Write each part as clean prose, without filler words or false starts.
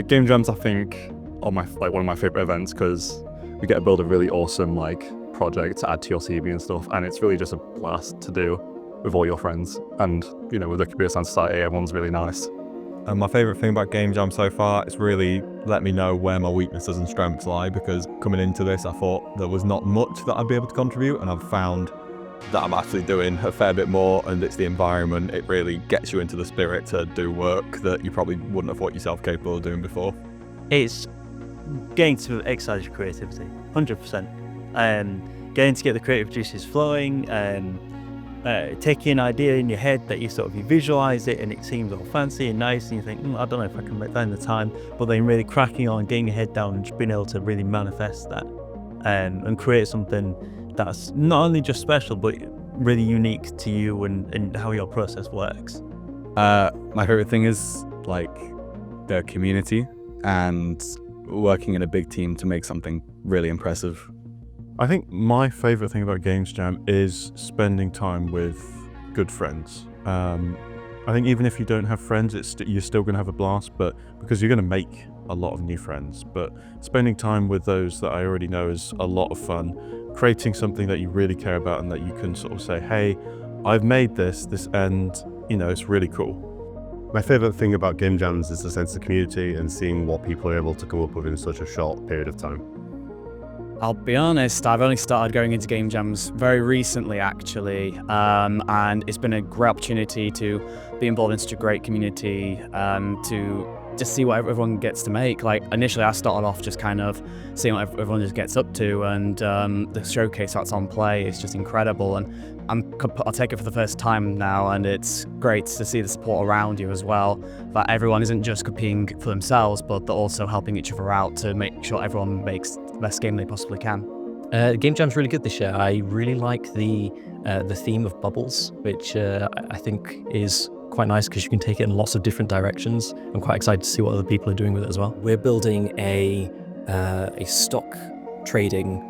Game jams, I think, are one of my favorite events because we get to build a really awesome project to add to your CV and stuff, and it's really just a blast to do with all your friends. And with the computer science society, everyone's really nice. And my favourite thing about Game Jam so far is really let me know where my weaknesses and strengths lie, because coming into this I thought there was not much that I'd be able to contribute, and I've found that I'm actually doing a fair bit more, and it's the environment. It really gets you into the spirit to do work that you probably wouldn't have thought yourself capable of doing before. It's getting to exercise your creativity, 100%. Getting to get the creative juices flowing, taking an idea in your head that you visualize it and it seems all fancy and nice, and you think, I don't know if I can make that in the time, but then really cracking on, getting your head down and just being able to really manifest that and create something that's not only just special but really unique to you and how your process works. My favorite thing is the community and working in a big team to make something really impressive. I think my favourite thing about Games Jam is spending time with good friends. I think even if you don't have friends, you're still going to have a blast, but because you're going to make a lot of new friends. But spending time with those that I already know is a lot of fun. Creating something that you really care about and that you can say, hey, I've made this, and it's really cool. My favourite thing about Game Jams is the sense of community and seeing what people are able to come up with in such a short period of time. I'll be honest, I've only started going into Game Jams very recently actually, and it's been a great opportunity to be involved in such a great community, to just see what everyone gets to make. Initially I started off just kind of seeing what everyone just gets up to, and the showcase that's on play is just incredible, and I'll take it for the first time now, and it's great to see the support around you as well, that everyone isn't just competing for themselves, but they're also helping each other out to make sure everyone makes the best game they possibly can. Game Jam's really good this year. I really like the theme of bubbles, which I think is quite nice because you can take it in lots of different directions. I'm quite excited to see what other people are doing with it as well. We're building a stock trading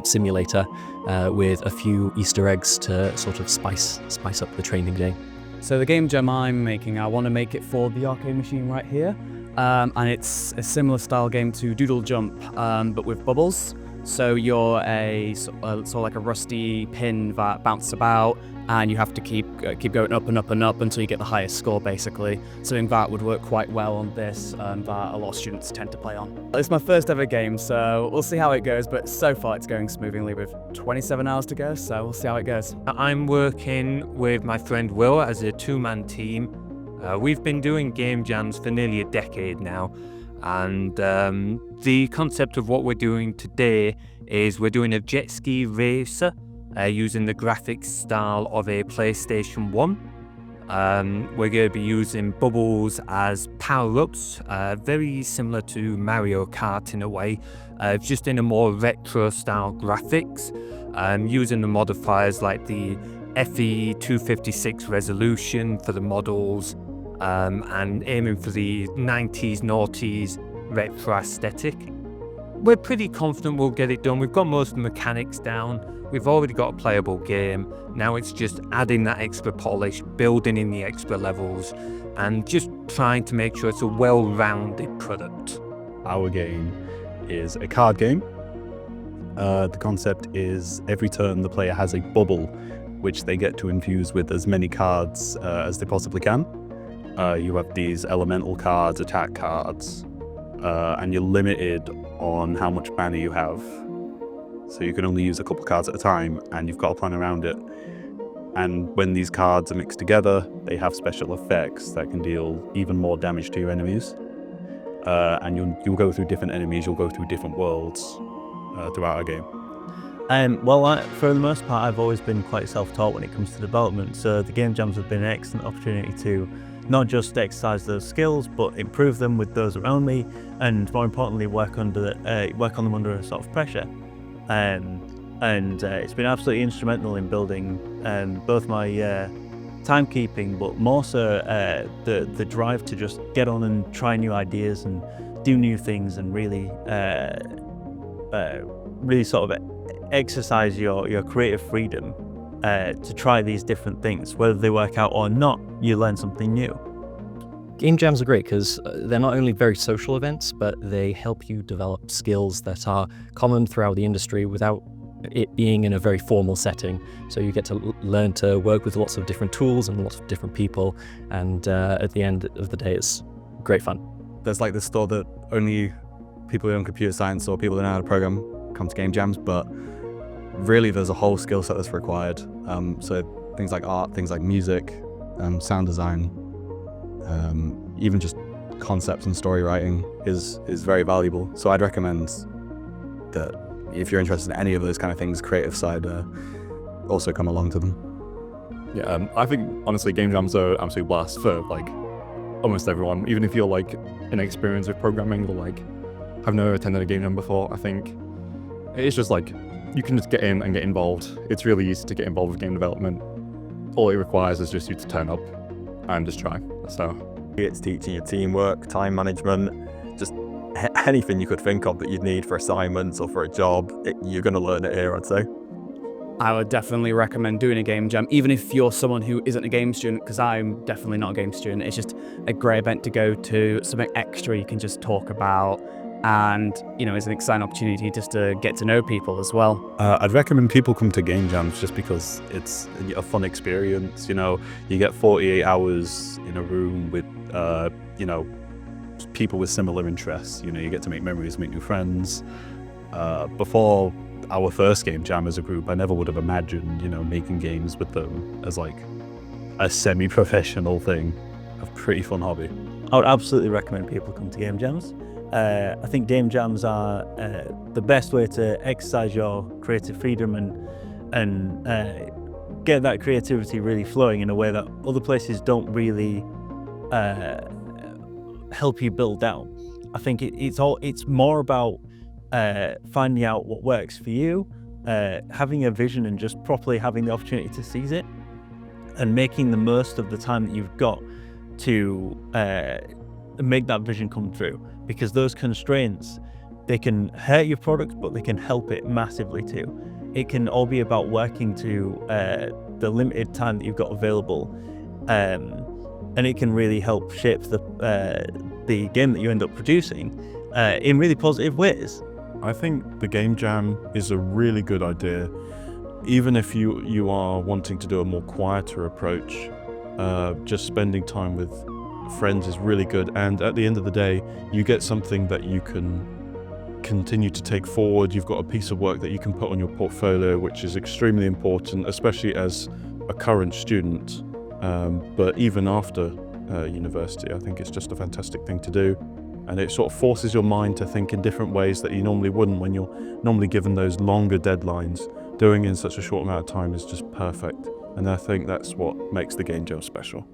simulator with a few Easter eggs to spice up the training day. So the game jam I'm making, I want to make it for the arcade machine right here, and it's a similar style game to Doodle Jump, but with bubbles. So you're sort of like a rusty pin that bounces about, and you have to keep going up and up and up until you get the highest score, basically. Something that would work quite well on this, that a lot of students tend to play on. It's my first ever game, so we'll see how it goes, but so far it's going smoothly with 27 hours to go, so we'll see how it goes. I'm working with my friend Will as a two-man team. We've been doing game jams for nearly a decade now, and the concept of what we're doing today is we're doing a jet ski racer using the graphics style of a PlayStation 1. We're going to be using bubbles as power-ups, very similar to Mario Kart in a way, just in a more retro style graphics, using the modifiers like the FE256 resolution for the models, and aiming for the 90s, noughties retro aesthetic. We're pretty confident we'll get it done. We've got most of the mechanics down. We've already got a playable game. Now it's just adding that extra polish, building in the extra levels, and just trying to make sure it's a well-rounded product. Our game is a card game. The concept is every turn the player has a bubble which they get to infuse with as many cards as they possibly can. You have these elemental cards, attack cards, and you're limited on how much mana you have. So you can only use a couple cards at a time, and you've got to plan around it. And when these cards are mixed together, they have special effects that can deal even more damage to your enemies. And you'll go through different enemies, you'll go through different worlds throughout our game. For the most part, I've always been quite self-taught when it comes to development, so the game jams have been an excellent opportunity to not just exercise those skills, but improve them with those around me, and more importantly, work on them under a sort of pressure. It's been absolutely instrumental in building both my timekeeping, but more so the drive to just get on and try new ideas and do new things, and really sort of exercise your creative freedom to try these different things. Whether they work out or not, you learn something new. Game jams are great because they're not only very social events, but they help you develop skills that are common throughout the industry without it being in a very formal setting. So you get to learn to work with lots of different tools and lots of different people, and at the end of the day, it's great fun. There's like this thought that only people who are in computer science or people who know how to program come to game jams, but really there's a whole skill set that's required. So things like art, things like music, sound design, even just concepts and story writing is very valuable. So I'd recommend that if you're interested in any of those kind of things, creative side, also come along to them. Yeah, I think honestly game jams are absolute blast for like almost everyone. Even if you're like inexperienced with programming or like have never attended a game jam before, I think it's just like you can just get in and get involved. It's really easy to get involved with game development. All it requires is just you to turn up and just try. So It's teaching you teamwork, time management, just anything you could think of that you'd need for assignments or for a job, you're going to learn it here, I'd say. I would definitely recommend doing a game jam, even if you're someone who isn't a game student, because I'm definitely not a game student. It's just a great event to go to, something extra you can just talk about, and it's an exciting opportunity just to get to know people as well. I'd recommend people come to game jams just because it's a fun experience. You get 48 hours in a room with people with similar interests. You get to make memories, make new friends. Before our first game jam as a group, I never would have imagined making games with them as like a semi-professional thing. A pretty fun hobby. I would absolutely recommend people come to game jams. I think game jams are the best way to exercise your creative freedom and get that creativity really flowing in a way that other places don't really help you build out. I think it's more about finding out what works for you, having a vision and just properly having the opportunity to seize it, and making the most of the time that you've got to make that vision come through. Because those constraints, they can hurt your product, but they can help it massively too. It can all be about working to the limited time that you've got available, and it can really help shape the game that you end up producing in really positive ways. I think the game jam is a really good idea, even if you are wanting to do a more quieter approach. Just spending time with friends is really good, and at the end of the day you get something that you can continue to take forward. You've got a piece of work that you can put on your portfolio, which is extremely important, especially as a current student, but even after university. I think it's just a fantastic thing to do, and it sort of forces your mind to think in different ways that you normally wouldn't when you're normally given those longer deadlines. Doing it in such a short amount of time is just perfect, and I think that's what makes the game jam special.